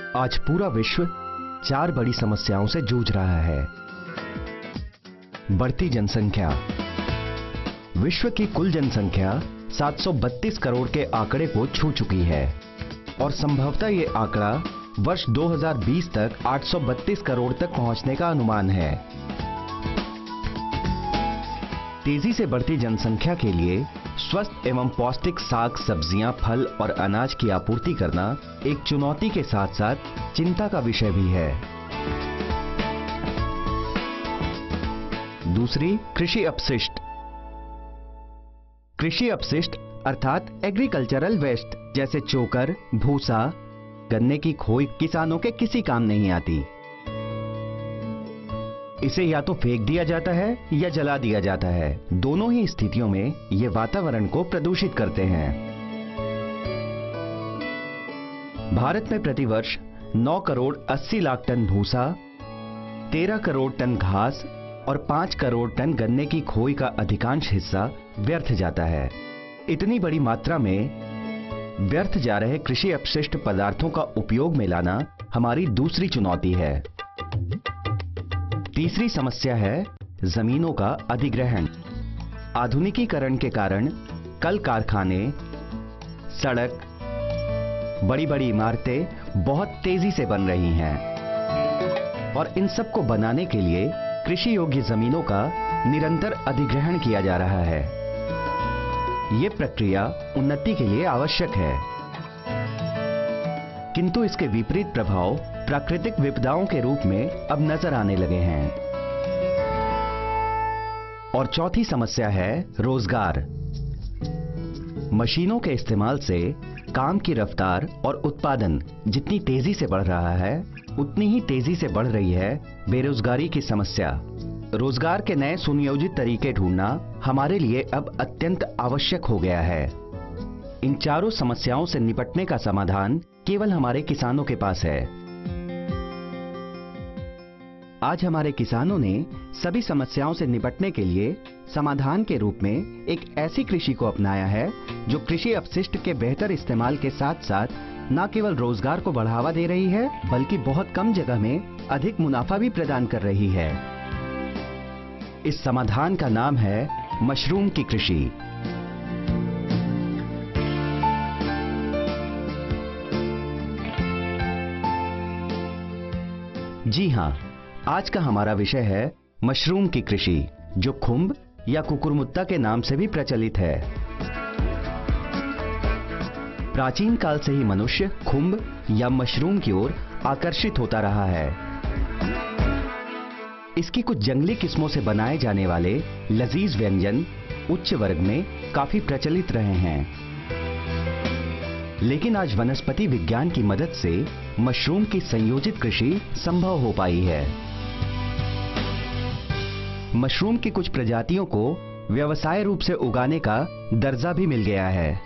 आज पूरा विश्व 4 बड़ी समस्याओं से जूझ रहा है। बढ़ती जनसंख्या। विश्व की कुल जनसंख्या 732 करोड़ के आंकड़े को छू चुकी है और संभवतः ये आंकड़ा वर्ष 2020 तक 832 करोड़ तक पहुंचने का अनुमान है। तेजी से बढ़ती जनसंख्या के लिए स्वस्थ एवं पौष्टिक साग सब्जियां, फल और अनाज की आपूर्ति करना एक चुनौती के साथ साथ चिंता का विषय भी है। दूसरी, कृषि अपशिष्ट। कृषि अपशिष्ट अर्थात एग्रीकल्चरल वेस्ट जैसे चोकर, भूसा, गन्ने की खोई किसानों के किसी काम नहीं आती। इसे या तो फेंक दिया जाता है या जला दिया जाता है। दोनों ही स्थितियों में ये वातावरण को प्रदूषित करते हैं। भारत में प्रतिवर्ष 9 करोड़ 80 लाख टन भूसा, 13 करोड़ टन घास और 5 करोड़ टन गन्ने की खोई का अधिकांश हिस्सा व्यर्थ जाता है। इतनी बड़ी मात्रा में व्यर्थ जा रहे कृषि अपशिष्ट पदार्थों का उपयोग में लाना हमारी दूसरी चुनौती है। तीसरी समस्या है जमीनों का अधिग्रहण। आधुनिकीकरण के कारण कल कारखाने, सड़क, बड़ी बड़ी इमारतें बहुत तेजी से बन रही हैं और इन सब को बनाने के लिए कृषि योग्य जमीनों का निरंतर अधिग्रहण किया जा रहा है। यह प्रक्रिया उन्नति के लिए आवश्यक है, किंतु इसके विपरीत प्रभाव प्राकृतिक विपदाओं के रूप में अब नजर आने लगे हैं। और चौथी समस्या है रोजगार। मशीनों के इस्तेमाल से काम की रफ्तार और उत्पादन जितनी तेजी से बढ़ रहा है, उतनी ही तेजी से बढ़ रही है बेरोजगारी की समस्या। रोजगार के नए सुनियोजित तरीके ढूंढना हमारे लिए अब अत्यंत आवश्यक हो गया है। इन चारों समस्याओं से निपटने का समाधान केवल हमारे किसानों के पास है। आज हमारे किसानों ने सभी समस्याओं से निपटने के लिए समाधान के रूप में एक ऐसी कृषि को अपनाया है जो कृषि अपशिष्ट के बेहतर इस्तेमाल के साथ साथ न केवल रोजगार को बढ़ावा दे रही है, बल्कि बहुत कम जगह में अधिक मुनाफा भी प्रदान कर रही है। इस समाधान का नाम है मशरूम की कृषि। जी हां, आज का हमारा विषय है मशरूम की कृषि, जो खुम्ब या कुकुरमुत्ता के नाम से भी प्रचलित है। प्राचीन काल से ही मनुष्य खुम्ब या मशरूम की ओर आकर्षित होता रहा है। इसकी कुछ जंगली किस्मों से बनाए जाने वाले लजीज व्यंजन उच्च वर्ग में काफी प्रचलित रहे हैं, लेकिन आज वनस्पति विज्ञान की मदद से मशरूम की संयोजित कृषि संभव हो पाई है। मशरूम की कुछ प्रजातियों को व्यवसाय रूप से उगाने का दर्जा भी मिल गया है।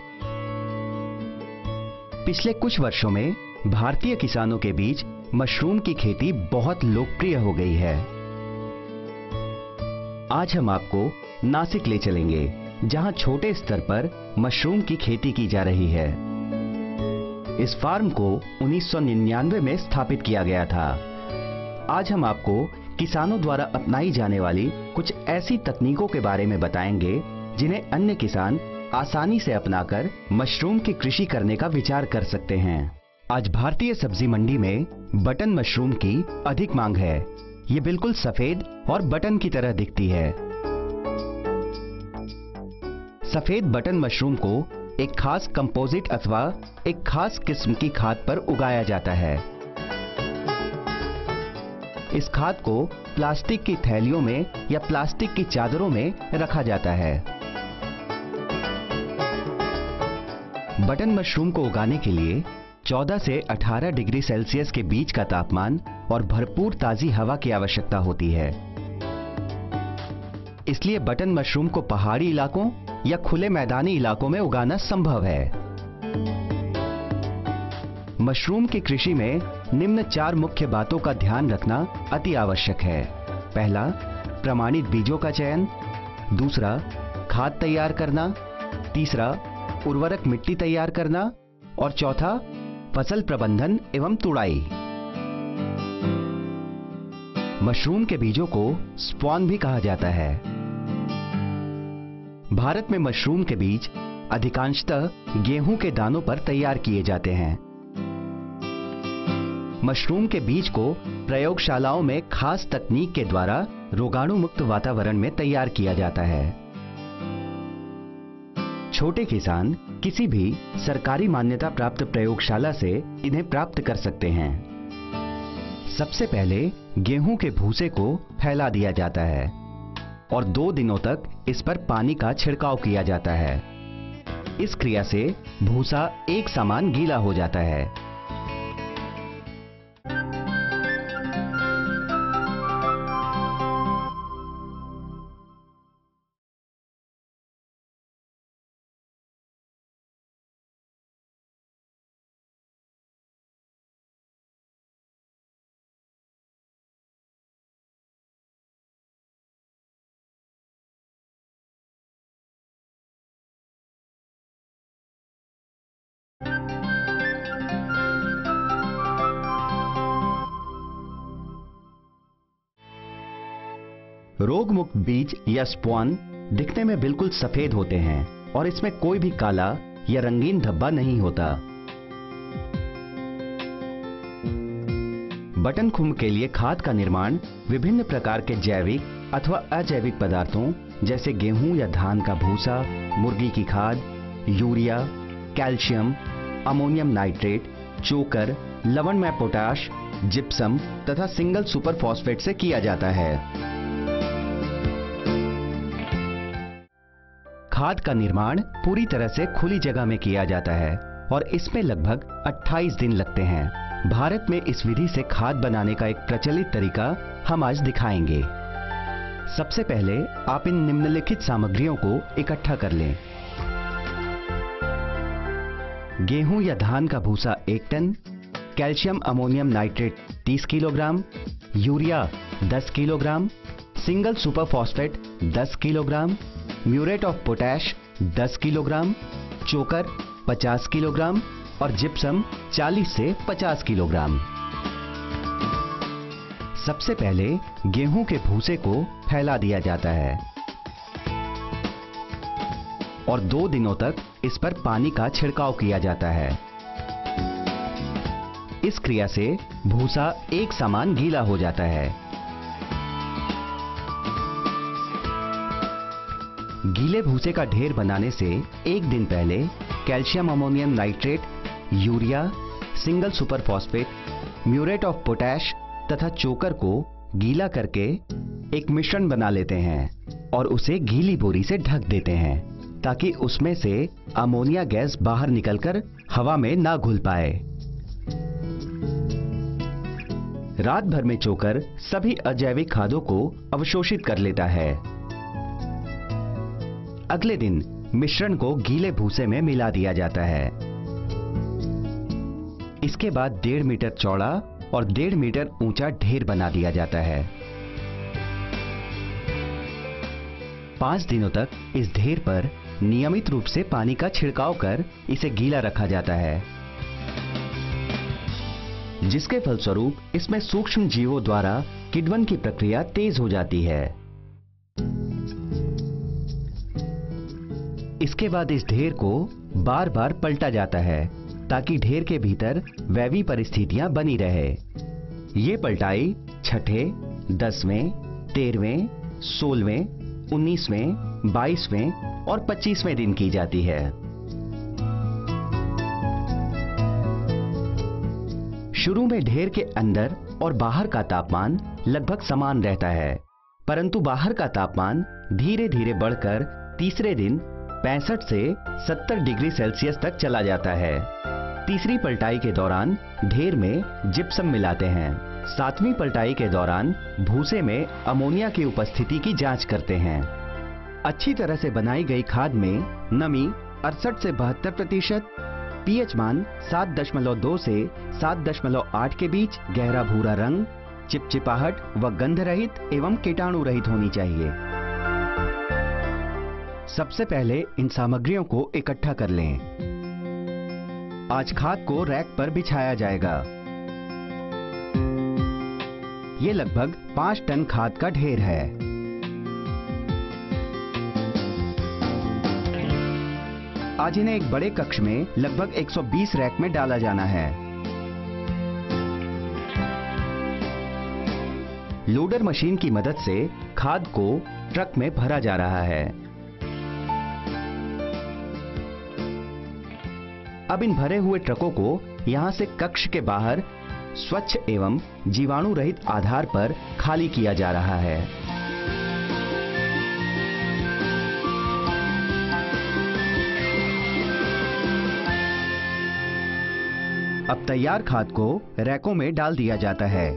पिछले कुछ वर्षों में भारतीय किसानों के बीच मशरूम की खेती बहुत लोकप्रिय हो गई है। आज हम आपको नासिक ले चलेंगे, जहां छोटे स्तर पर मशरूम की खेती की जा रही है। इस फार्म को 1999 में स्थापित किया गया था। आज हम आपको किसानों द्वारा अपनाई जाने वाली कुछ ऐसी तकनीकों के बारे में बताएंगे जिन्हें अन्य किसान आसानी से अपनाकर मशरूम की कृषि करने का विचार कर सकते हैं। आज भारतीय सब्जी मंडी में बटन मशरूम की अधिक मांग है। ये बिल्कुल सफेद और बटन की तरह दिखती है। सफेद बटन मशरूम को एक खास कंपोजिट अथवा एक खास किस्म की खाद पर उगाया जाता है। इस खाद को प्लास्टिक की थैलियों में या प्लास्टिक की चादरों में रखा जाता है। बटन मशरूम को उगाने के लिए 14 से 18 डिग्री सेल्सियस के बीच का तापमान और भरपूर ताजी हवा की आवश्यकता होती है। इसलिए बटन मशरूम को पहाड़ी इलाकों या खुले मैदानी इलाकों में उगाना संभव है। मशरूम की कृषि में निम्न 4 मुख्य बातों का ध्यान रखना अति आवश्यक है। पहला, प्रमाणित बीजों का चयन। दूसरा, खाद तैयार करना। तीसरा, उर्वरक मिट्टी तैयार करना। और चौथा, फसल प्रबंधन एवं तुड़ाई। मशरूम के बीजों को स्पॉन भी कहा जाता है। भारत में मशरूम के बीज अधिकांशतः गेहूं के दानों पर तैयार किए जाते हैं। मशरूम के बीज को प्रयोगशालाओं में खास तकनीक के द्वारा रोगाणु मुक्त वातावरण में तैयार किया जाता है। छोटे किसान किसी भी सरकारी मान्यता प्राप्त प्रयोगशाला से इन्हें प्राप्त कर सकते हैं। सबसे पहले गेहूं के भूसे को फैला दिया जाता है और 2 दिनों तक इस पर पानी का छिड़काव किया जाता है। इस क्रिया से भूसा एक समान गीला हो जाता है। रोग मुक्त बीज या स्पॉन दिखने में बिल्कुल सफेद होते हैं और इसमें कोई भी काला या रंगीन धब्बा नहीं होता। बटन खुम्ब के लिए खाद का निर्माण विभिन्न प्रकार के जैविक अथवा अजैविक पदार्थों जैसे गेहूं या धान का भूसा, मुर्गी की खाद, यूरिया, कैल्शियम, अमोनियम नाइट्रेट, चोकर, लवणमय पोटाश, जिप्सम तथा सिंगल सुपर फॉस्फेट से किया जाता है। खाद का निर्माण पूरी तरह से खुली जगह में किया जाता है और इसमें लगभग 28 दिन लगते हैं। भारत में इस विधि से खाद बनाने का एक प्रचलित तरीका हम आज दिखाएंगे। सबसे पहले आप इन निम्नलिखित सामग्रियों को इकट्ठा कर लें। गेहूं या धान का भूसा 1 ton, calcium ammonium nitrate 30 kilogram, urea 10 kilogram, single super phosphate 10 kilogram, muriate of potash 10 kilogram, चोकर 50 किलोग्राम और जिप्सम 40 से 50 किलोग्राम। सबसे पहले गेहूं के भूसे को फैला दिया जाता है और 2 दिनों तक इस पर पानी का छिड़काव किया जाता है। इस क्रिया से भूसा एक समान गीला हो जाता है। गीले भूसे का ढेर बनाने से 1 दिन पहले calcium ammonium nitrate, urea, single super phosphate, muriate of potash तथा चोकर को गीला करके एक मिश्रण बना लेते हैं और उसे गीली बोरी से ढक देते हैं ताकि उसमें से अमोनिया गैस बाहर निकलकर हवा में ना घुल पाए। रात भर में चोकर सभी अजैविक खादों को अवशोषित कर लेता है। अगले दिन मिश्रण को गीले भूसे में मिला दिया जाता है। इसके बाद 1.5 मीटर चौड़ा और 1.5 मीटर ऊंचा ढेर बना दिया जाता है। 5 दिनों तक इस ढेर पर नियमित रूप से पानी का छिड़काव कर इसे गीला रखा जाता है, जिसके फलस्वरूप इसमें सूक्ष्म जीवों द्वारा किण्वन की प्रक्रिया तेज हो जाती है। इसके बाद इस ढेर को बार बार पलटा जाता है ताकि ढेर के भीतर वैवी परिस्थितियां बनी रहे। ये पलटाई छठे, 10वें, 13वें, 16वें, 19वें, 22वें और 25वें दिन की जाती है। शुरू में ढेर के अंदर और बाहर का तापमान लगभग समान रहता है, परंतु बाहर का तापमान धीरे धीरे बढ़कर तीसरे दिन 65 से 70 डिग्री सेल्सियस तक चला जाता है। तीसरी पलटाई के दौरान ढेर में जिप्सम मिलाते हैं। 7वीं पलटाई के दौरान भूसे में अमोनिया की उपस्थिति की जांच करते हैं। अच्छी तरह से बनाई गई खाद में नमी 68 से 72%, पीएच मान 7.2 से 7.8 के बीच, गहरा भूरा रंग, चिपचिपाहट व गंध रहित एवं कीटाणु रहित होनी चाहिए। सबसे पहले इन सामग्रियों को इकट्ठा कर लें। आज खाद को रैक पर बिछाया जाएगा। ये लगभग 5 टन खाद का ढेर है। आज इन्हें एक बड़े कक्ष में लगभग 120 रैक में डाला जाना है। लोडर मशीन की मदद से खाद को ट्रक में भरा जा रहा है। अब इन भरे हुए ट्रकों को यहां से कक्ष के बाहर स्वच्छ एवं जीवाणु रहित आधार पर खाली किया जा रहा है। अब तैयार खाद को रैकों में डाल दिया जाता है।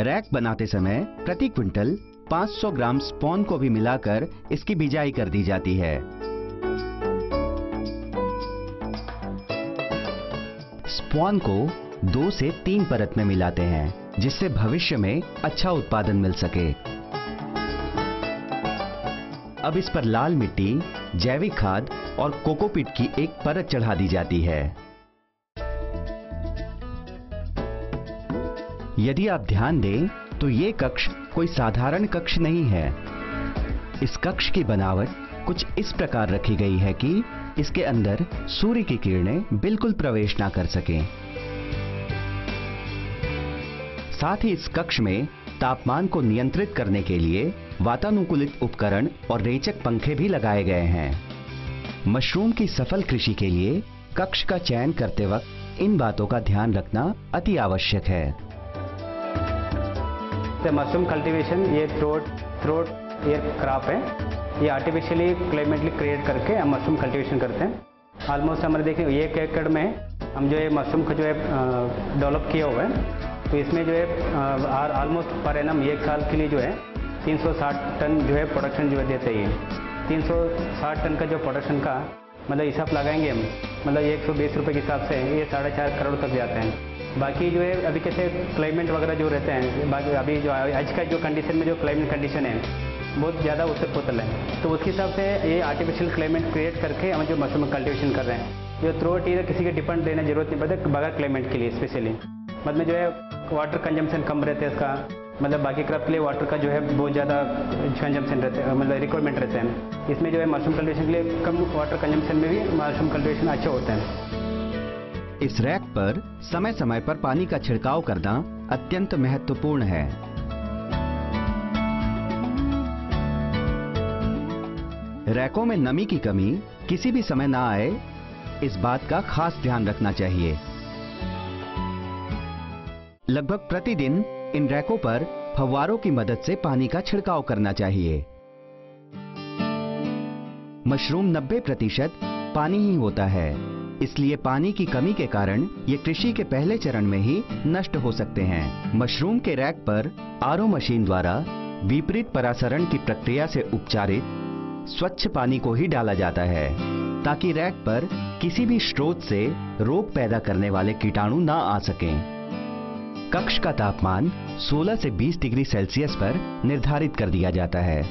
रैक बनाते समय प्रति क्विंटल 500 ग्राम स्पॉन को भी मिलाकर इसकी बिजाई कर दी जाती है। स्पॉन को 2 से 3 परत में मिलाते हैं जिससे भविष्य में अच्छा उत्पादन मिल सके। अब इस पर लाल मिट्टी, जैविक खाद और कोकोपीट की एक परत चढ़ा दी जाती है। यदि आप ध्यान दें तो ये कक्ष कोई साधारण कक्ष नहीं है। इस कक्ष की बनावट कुछ इस प्रकार रखी गई है कि इसके अंदर सूर्य की किरणें बिल्कुल प्रवेश ना कर सकें। साथ ही इस कक्ष में तापमान को नियंत्रित करने के लिए वातानुकूलित उपकरण और रेचक पंखे भी लगाए गए हैं। मशरूम की सफल कृषि के लिए कक्ष का चयन करते वक्त इन बातों का ध्यान रखना अति आवश्यक है। मशरूम कल्टीवेशन ये थ्रोट ये क्रॉप है। ये आर्टिफिशियली क्लाइमेटली क्रिएट करके हम मशरूम कल्टीवेशन करते हैं। ऑलमोस्ट हमारे देखिए 1 एकड़ में हम जो है मशरूम को जो है डेवलप किया हुआ है। तो इसमें जो है ऑलमोस्ट पर एनम 1 साल के लिए जो है 360 टन जो है प्रोडक्शन जो है देते ही। 360 टन का जो प्रोडक्शन का मतलब हिसाब लगाएंगे हम, मतलब 120 रुपये के हिसाब से ये 4.5 करोड़ तक जाते हैं। बाकी जो है अभी कैसे क्लाइमेट वगैरह जो रहते हैं, बाकी अभी जो आज का जो कंडीशन में जो क्लाइमेट कंडीशन है बहुत ज़्यादा उत्तर पुतल है। तो उसके हिसाब से ये आर्टिफिशियल क्लाइमेट क्रिएट करके हम जो मशरूम कल्टीवेशन कर रहे हैं। जो थ्रोट ये किसी के डिपेंड रहने जरूरत नहीं पड़ता बगैर क्लाइमेट के लिए स्पेशली। मतलब जो है वाटर कंजम्पशन कम रहते हैं इसका, मतलब बाकी क्रॉप के लिए वाटर का जो है बहुत ज़्यादा कंजम्पशन रहते हैं, मतलब रिक्वायरमेंट रहते हैं। इसमें जो है मशरूम कल्टीवेशन के लिए कम वाटर कंजम्पशन में भी मशरूम कल्टीवेशन अच्छे होते हैं। इस रैक पर समय समय पर पानी का छिड़काव करना अत्यंत महत्वपूर्ण है। रैकों में नमी की कमी किसी भी समय ना आए, इस बात का खास ध्यान रखना चाहिए। लगभग प्रतिदिन इन रैकों पर फव्वारों की मदद से पानी का छिड़काव करना चाहिए। मशरूम 90% पानी ही होता है, इसलिए पानी की कमी के कारण ये कृषि के पहले चरण में ही नष्ट हो सकते हैं। मशरूम के रैक पर आरओ मशीन द्वारा विपरीत परासरण की प्रक्रिया से उपचारित स्वच्छ पानी को ही डाला जाता है ताकि रैक पर किसी भी स्रोत से रोग पैदा करने वाले कीटाणु ना आ सकें। कक्ष का तापमान 16 से 20 डिग्री सेल्सियस पर निर्धारित कर दिया जाता है।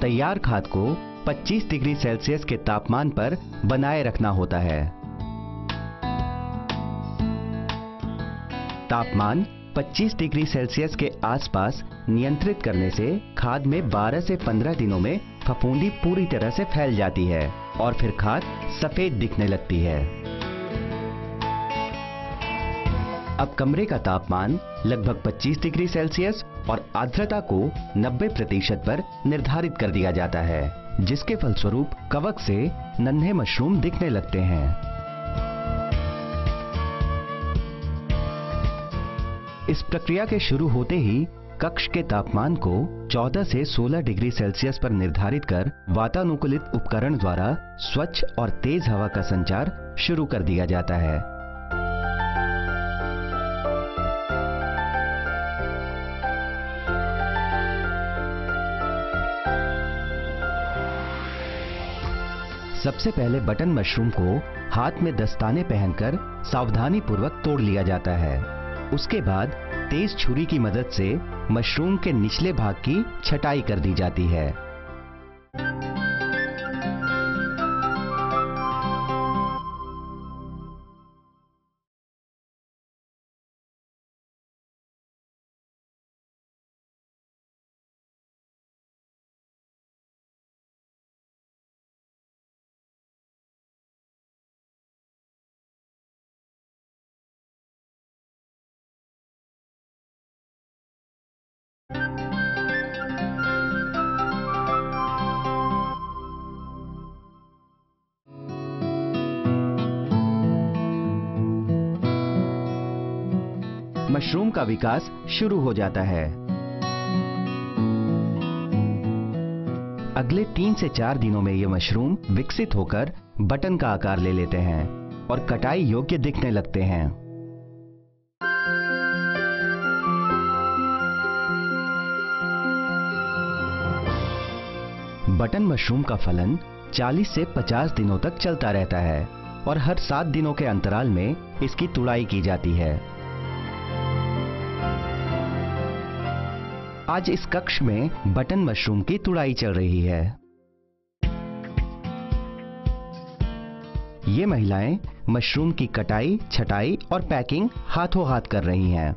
तैयार खाद को 25 डिग्री सेल्सियस के तापमान पर बनाए रखना होता है। तापमान 25 डिग्री सेल्सियस के आसपास नियंत्रित करने से खाद में 12 से 15 दिनों में फफूंदी पूरी तरह से फैल जाती है और फिर खाद सफेद दिखने लगती है। अब कमरे का तापमान लगभग 25 डिग्री सेल्सियस और आर्द्रता को 90% पर निर्धारित कर दिया जाता है, जिसके फलस्वरूप कवक से नन्हे मशरूम दिखने लगते हैं। इस प्रक्रिया के शुरू होते ही कक्ष के तापमान को 14 से 16 डिग्री सेल्सियस पर निर्धारित कर वातानुकूलित उपकरण द्वारा स्वच्छ और तेज हवा का संचार शुरू कर दिया जाता है। सबसे पहले बटन मशरूम को हाथ में दस्ताने पहनकर सावधानी पूर्वक तोड़ लिया जाता है। उसके बाद तेज छुरी की मदद से मशरूम के निचले भाग की छटाई कर दी जाती है। मशरूम का विकास शुरू हो जाता है। अगले 3 से 4 दिनों में ये मशरूम विकसित होकर बटन का आकार ले लेते हैं और कटाई योग्य दिखने लगते हैं। बटन मशरूम का फलन 40 से 50 दिनों तक चलता रहता है और हर 7 दिनों के अंतराल में इसकी तुड़ाई की जाती है। आज इस कक्ष में बटन मशरूम की तुड़ाई चल रही है। ये महिलाएं मशरूम की कटाई, छटाई और पैकिंग हाथों हाथ कर रही हैं।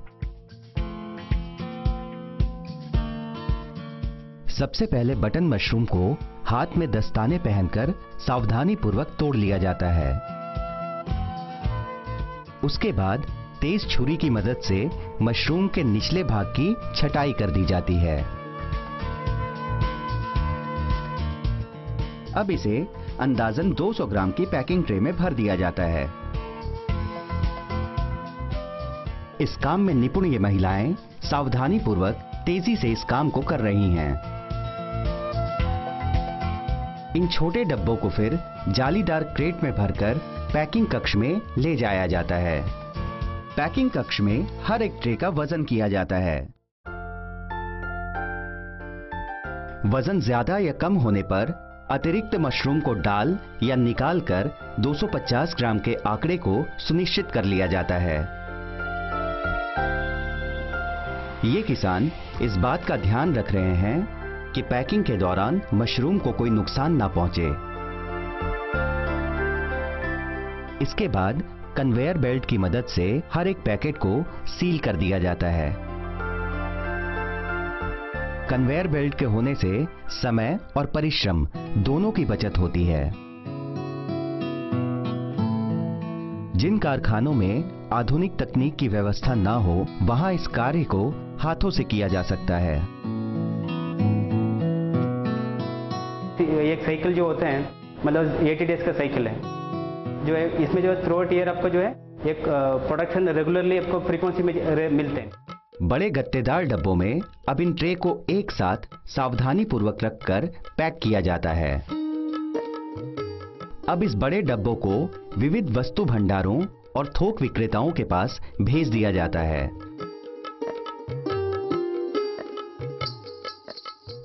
सबसे पहले बटन मशरूम को हाथ में दस्ताने पहनकर सावधानी पूर्वक तोड़ लिया जाता है। उसके बाद तेज छुरी की मदद से मशरूम के निचले भाग की छटाई कर दी जाती है। अब इसे अंदाजन 200 ग्राम की पैकिंग ट्रे में भर दिया जाता है। इस काम में निपुण ये महिलाएं सावधानी पूर्वक तेजी से इस काम को कर रही हैं। इन छोटे डब्बों को फिर जालीदार क्रेट में भरकर पैकिंग कक्ष में ले जाया जाता है। पैकिंग कक्ष में हर एक ट्रे का वजन किया जाता है। वजन ज्यादा या कम होने पर अतिरिक्त मशरूम को डाल या निकाल कर 250 ग्राम के आंकड़े को सुनिश्चित कर लिया जाता है। ये किसान इस बात का ध्यान रख रहे हैं कि पैकिंग के दौरान मशरूम को कोई नुकसान ना पहुंचे। इसके बाद कन्वेयर बेल्ट की मदद से हर एक पैकेट को सील कर दिया जाता है। कन्वेयर बेल्ट के होने से समय और परिश्रम दोनों की बचत होती है। जिन कारखानों में आधुनिक तकनीक की व्यवस्था ना हो, वहां इस कार्य को हाथों से किया जा सकता है। एक साइकिल जो होते हैं, मतलब 80 डेज का साइकिल है जो है, इसमें जो थ्रू आउट ईयर आपको जो है एक प्रोडक्शन रेगुलरली आपको फ्रीक्वेंसी में मिलते हैं। बड़े गत्तेदार डब्बों में अब इन ट्रे को एक साथ सावधानी पूर्वक रखकर पैक किया जाता है। अब इस बड़े डब्बों को विविध वस्तु भंडारों और थोक विक्रेताओं के पास भेज दिया जाता है।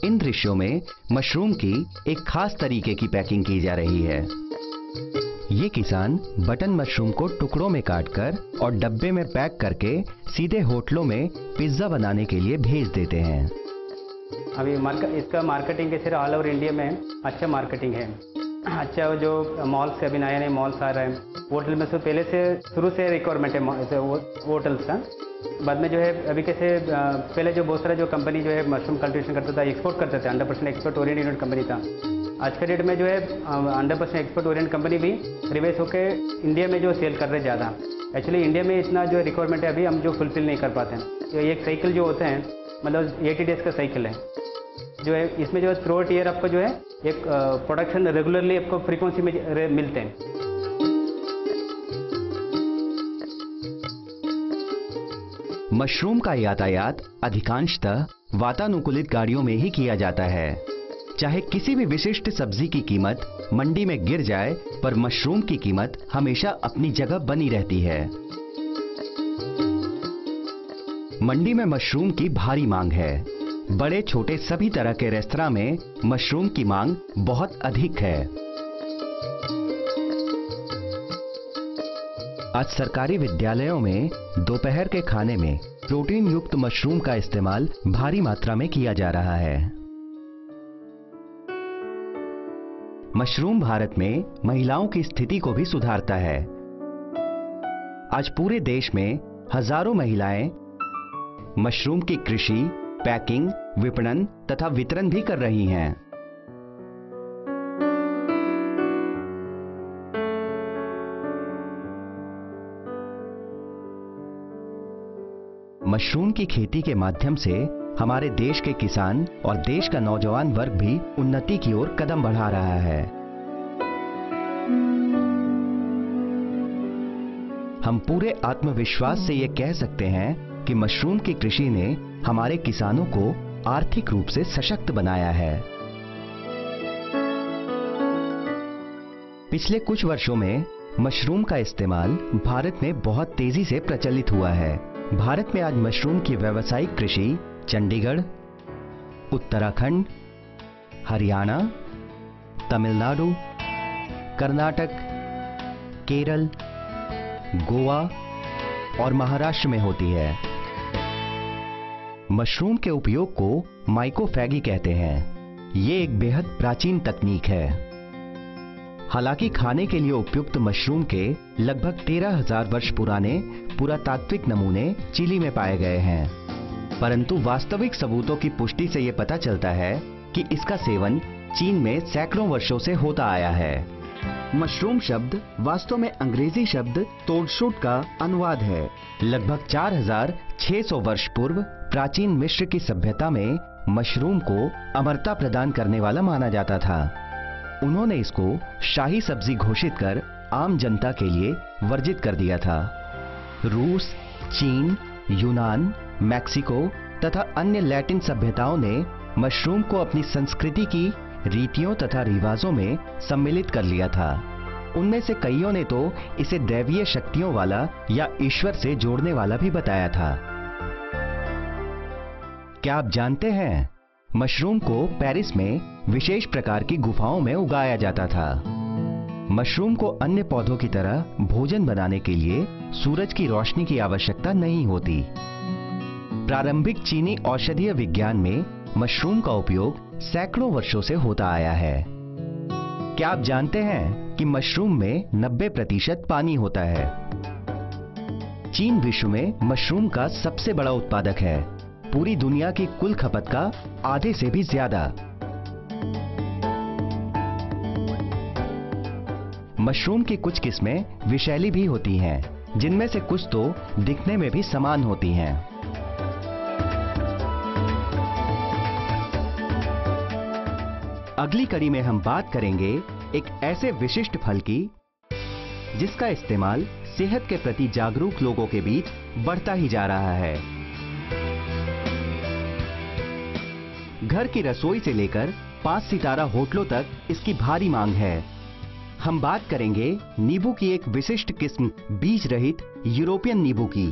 इन दृश्यों में मशरूम की एक खास तरीके की पैकिंग की जा रही है। ये किसान बटन मशरूम को टुकड़ों में काटकर और डब्बे में पैक करके सीधे होटलों में पिज्जा बनाने के लिए भेज देते हैं। अभी इसका मार्केटिंग के सिर्फ ऑल ओवर इंडिया में अच्छा मार्केटिंग है। अच्छा, जो मॉल्स से अभी नए मॉल्स आ रहे हैं, होटल में से पहले से शुरू से रिक्वायरमेंट है होटल्स का। बाद में जो है अभी कैसे पहले जो बहुत सारा जो कंपनी जो है मशरूम कल्टीवेशन करता था, एक्सपोर्ट करते थे, 100% एक्सपोर्ट ओरिएंटेड कंपनी था। आज के डेट में जो है 100% एक्सपोर्ट ओरिएंटेड कंपनी भी रिवर्स होकर इंडिया में जो सेल कर रहे ज़्यादा। एक्चुअली इंडिया में इतना जो रिक्वायरमेंट है अभी हम जो फुलफिल नहीं कर पाते हैं। एक साइकिल जो होते हैं, मतलब 80 डेज का साइकिल है जो है, इसमें जो थ्रू आउट ईयर आपको जो है एक प्रोडक्शन रेगुलरली आपको फ्रीक्वेंसी में मिलते हैं। मशरूम का यातायात अधिकांशतः वातानुकूलित गाड़ियों में ही किया जाता है। चाहे किसी भी विशिष्ट सब्जी की कीमत मंडी में गिर जाए, पर मशरूम की कीमत हमेशा अपनी जगह बनी रहती है। मंडी में मशरूम की भारी मांग है। बड़े छोटे सभी तरह के रेस्तरां में मशरूम की मांग बहुत अधिक है। आज सरकारी विद्यालयों में दोपहर के खाने में प्रोटीन युक्त मशरूम का इस्तेमाल भारी मात्रा में किया जा रहा है। मशरूम भारत में महिलाओं की स्थिति को भी सुधारता है। आज पूरे देश में हजारों महिलाएं मशरूम की कृषि, पैकिंग, विपणन तथा वितरण भी कर रही हैं। मशरूम की खेती के माध्यम से हमारे देश के किसान और देश का नौजवान वर्ग भी उन्नति की ओर कदम बढ़ा रहा है। हम पूरे आत्मविश्वास से ये कह सकते हैं कि मशरूम की कृषि ने हमारे किसानों को आर्थिक रूप से सशक्त बनाया है। पिछले कुछ वर्षों में मशरूम का इस्तेमाल भारत में बहुत तेजी से प्रचलित हुआ है। भारत में आज मशरूम की व्यावसायिक कृषि चंडीगढ़, उत्तराखंड, हरियाणा, तमिलनाडु, कर्नाटक, केरल, गोवा और महाराष्ट्र में होती है। मशरूम के उपयोग को माइकोफैगी कहते हैं। ये एक बेहद प्राचीन तकनीक है। हालांकि खाने के लिए उपयुक्त मशरूम के लगभग 13,000 वर्ष पुराने पुरातात्विक नमूने चिली में पाए गए हैं, परंतु वास्तविक सबूतों की पुष्टि से यह पता चलता है कि इसका सेवन चीन में सैकड़ों वर्षों से होता आया है। मशरूम शब्द वास्तव में अंग्रेजी शब्द टोडशूट का अनुवाद है। लगभग 4,600 वर्ष पूर्व प्राचीन मिस्र की सभ्यता में मशरूम को अमरता प्रदान करने वाला माना जाता था। उन्होंने इसको शाही सब्जी घोषित कर आम जनता के लिए वर्जित कर दिया था। रूस, चीन, यूनान, मैक्सिको तथा अन्य लैटिन सभ्यताओं ने मशरूम को अपनी संस्कृति की रीतियों तथा रिवाजों में सम्मिलित कर लिया था। उनमें से कईयों ने तो इसे दैवीय शक्तियों वाला या ईश्वर से जोड़ने वाला भी बताया था। क्या आप जानते हैं, मशरूम को पेरिस में विशेष प्रकार की गुफाओं में उगाया जाता था। मशरूम को अन्य पौधों की तरह भोजन बनाने के लिए सूरज की रोशनी की आवश्यकता नहीं होती। प्रारंभिक चीनी औषधीय विज्ञान में मशरूम का उपयोग सैकड़ों वर्षों से होता आया है। क्या आप जानते हैं कि मशरूम में 90% पानी होता है। चीन विश्व में मशरूम का सबसे बड़ा उत्पादक है, पूरी दुनिया की कुल खपत का आधे से भी ज्यादा। मशरूम की कुछ किस्में विषैली भी होती हैं, जिनमें से कुछ तो दिखने में भी समान होती हैं। अगली कड़ी में हम बात करेंगे एक ऐसे विशिष्ट फल की जिसका इस्तेमाल सेहत के प्रति जागरूक लोगों के बीच बढ़ता ही जा रहा है। घर की रसोई से लेकर 5 सितारा होटलों तक इसकी भारी मांग है। हम बात करेंगे नींबू की एक विशिष्ट किस्म बीज रहित यूरोपियन नींबू की।